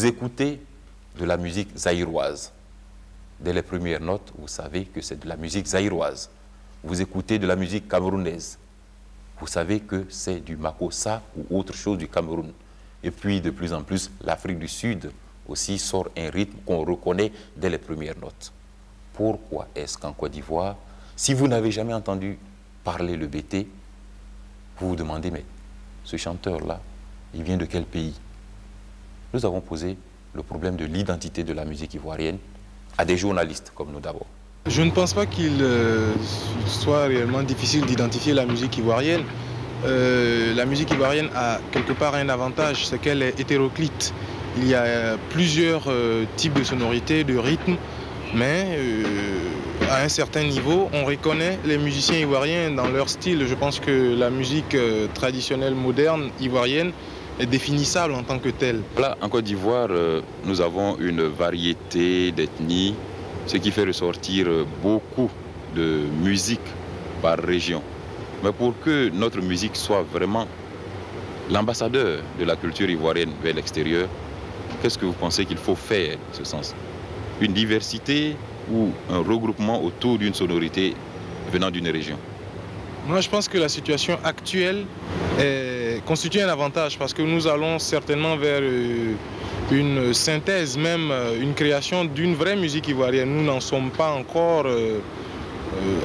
Vous écoutez de la musique zaïroise. Dès les premières notes, vous savez que c'est de la musique zaïroise. Vous écoutez de la musique camerounaise. Vous savez que c'est du makossa ou autre chose du Cameroun. Et puis, de plus en plus, l'Afrique du Sud aussi sort un rythme qu'on reconnaît dès les premières notes. Pourquoi est-ce qu'en Côte d'Ivoire, si vous n'avez jamais entendu parler le bété, vous vous demandez, mais ce chanteur-là, il vient de quel pays? Nous avons posé le problème de l'identité de la musique ivoirienne à des journalistes comme nous d'abord. Je ne pense pas qu'il soit réellement difficile d'identifier la musique ivoirienne. La musique ivoirienne a quelque part un avantage, c'est qu'elle est hétéroclite. Il y a plusieurs types de sonorités, de rythmes, mais à un certain niveau, on reconnaît les musiciens ivoiriens dans leur style. Je pense que la musique traditionnelle moderne ivoirienne est définissable en tant que telle. Là, en Côte d'Ivoire, nous avons une variété d'ethnies, ce qui fait ressortir beaucoup de musique par région. Mais pour que notre musique soit vraiment l'ambassadeur de la culture ivoirienne vers l'extérieur, qu'est-ce que vous pensez qu'il faut faire en ce sens? Une diversité ou un regroupement autour d'une sonorité venant d'une région? Moi, je pense que la situation actuelle constitue un avantage parce que nous allons certainement vers une synthèse, même une création d'une vraie musique ivoirienne. Nous n'en sommes pas encore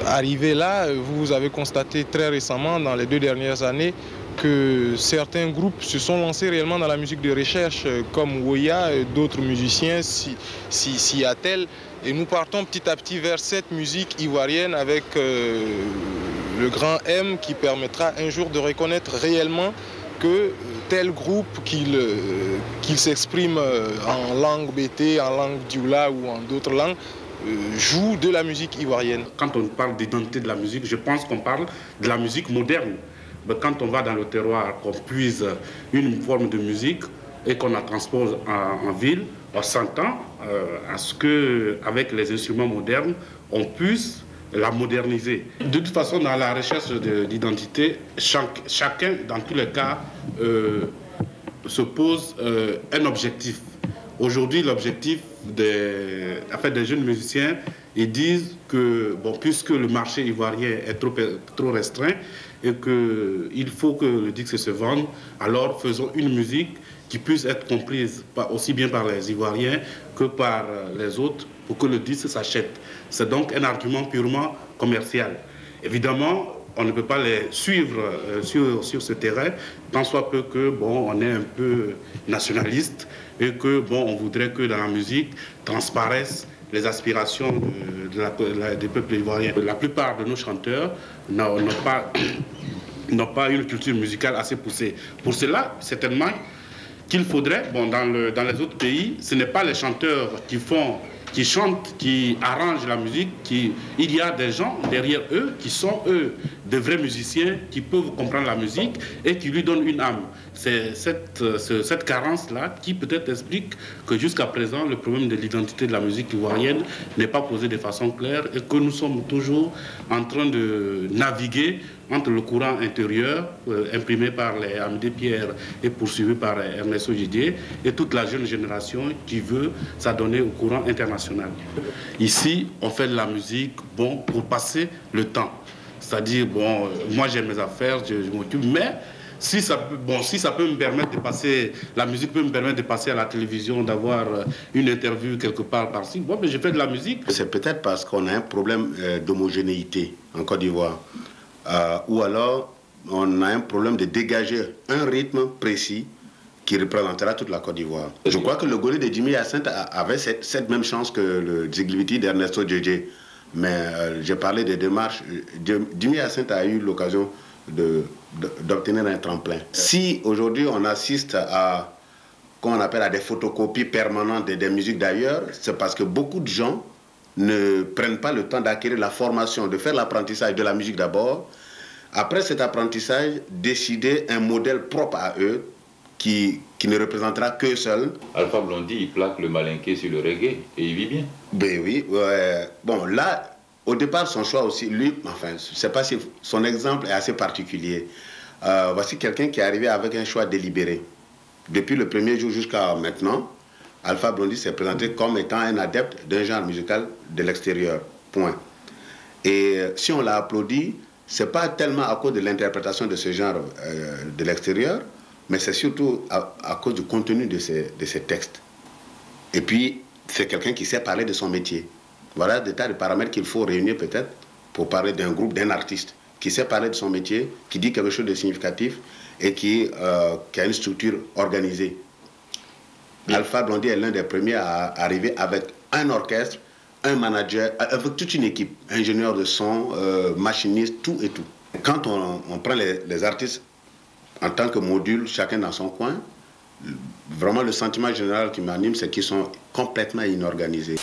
arrivés là. Vous avez constaté très récemment, dans les 2 dernières années, que certains groupes se sont lancés réellement dans la musique de recherche, comme Woya et d'autres musiciens s'y attellent. Et nous partons petit à petit vers cette musique ivoirienne avec le grand M qui permettra un jour de reconnaître réellement que tel groupe qu'il s'exprime en langue bété, en langue dioula ou en d'autres langues, joue de la musique ivoirienne. Quand on parle d'identité de la musique, je pense qu'on parle de la musique moderne. Mais quand on va dans le terroir, qu'on puise une forme de musique et qu'on la transpose en ville, on s'entend à ce qu'avec les instruments modernes, on puisse la moderniser. De toute façon, dans la recherche d'identité, chacun, dans tous les cas, se pose un objectif. Aujourd'hui, l'objectif des jeunes musiciens, ils disent que, bon, puisque le marché ivoirien est trop restreint et qu'il faut que le disque se vende, alors faisons une musique qui puisse être comprise aussi bien par les Ivoiriens que par les autres pour que le disque s'achète. C'est donc un argument purement commercial. Évidemment, on ne peut pas les suivre sur ce terrain, tant soit peu que, bon, on est un peu nationaliste et que, bon, on voudrait que dans la musique transparaissent les aspirations des peuples ivoiriens. La plupart de nos chanteurs n'ont pas une culture musicale assez poussée. Pour cela, certainement, qu'il faudrait, bon, dans les autres pays, ce n'est pas les chanteurs qui chantent, qui arrangent la musique, il y a des gens derrière eux qui sont, eux, de vrais musiciens qui peuvent comprendre la musique et qui lui donnent une âme. C'est cette carence-là qui peut-être explique que jusqu'à présent, le problème de l'identité de la musique ivoirienne n'est pas posé de façon claire et que nous sommes toujours en train de naviguer entre le courant intérieur, imprimé par les Amédée Pierre et poursuivi par Ernesto Didier, et toute la jeune génération qui veut s'adonner au courant international. Ici, on fait de la musique, bon, pour passer le temps. C'est-à-dire, bon, moi j'ai mes affaires, je m'occupe, mais si ça peut me permettre de passer, la musique peut me permettre de passer à la télévision, d'avoir une interview quelque part par-ci, bon, mais je fais de la musique. C'est peut-être parce qu'on a un problème d'homogénéité en Côte d'Ivoire. Ou alors on a un problème de dégager un rythme précis qui représentera toute la Côte d'Ivoire. Je crois que le Goli de Jimmy Hyacinthe avait cette même chance que le Djigliti d'Ernesto Didier. Mais j'ai parlé des démarches. Jimmy Hyacinthe a eu l'occasion d'obtenir un tremplin. Si aujourd'hui on assiste à, qu'on appelle à des photocopies permanentes des musiques d'ailleurs, c'est parce que beaucoup de gens ne prennent pas le temps d'acquérir la formation, de faire l'apprentissage de la musique d'abord. Après cet apprentissage, décider un modèle propre à eux qui ne représentera qu'eux seuls. Alpha Blondy, il plaque le malinqué sur le reggae et il vit bien. Ben oui. Bon, là, au départ, son choix aussi, lui, enfin, je ne sais pas si son exemple est assez particulier. Voici quelqu'un qui est arrivé avec un choix délibéré. Depuis le premier jour jusqu'à maintenant, Alpha Blondy s'est présenté comme étant un adepte d'un genre musical de l'extérieur. Point. Et si on l'a applaudi, ce n'est pas tellement à cause de l'interprétation de ce genre de l'extérieur, mais c'est surtout à cause du contenu de ces textes. Et puis, c'est quelqu'un qui sait parler de son métier. Voilà des tas de paramètres qu'il faut réunir peut-être pour parler d'un groupe, d'un artiste qui sait parler de son métier, qui dit quelque chose de significatif et qui a une structure organisée. Bien. Alpha Blondy est l'un des premiers à arriver avec un orchestre, un manager, avec toute une équipe, ingénieur de son, machiniste, tout et tout. Quand on prend les artistes en tant que module, chacun dans son coin, vraiment le sentiment général qui m'anime, c'est qu'ils sont complètement inorganisés.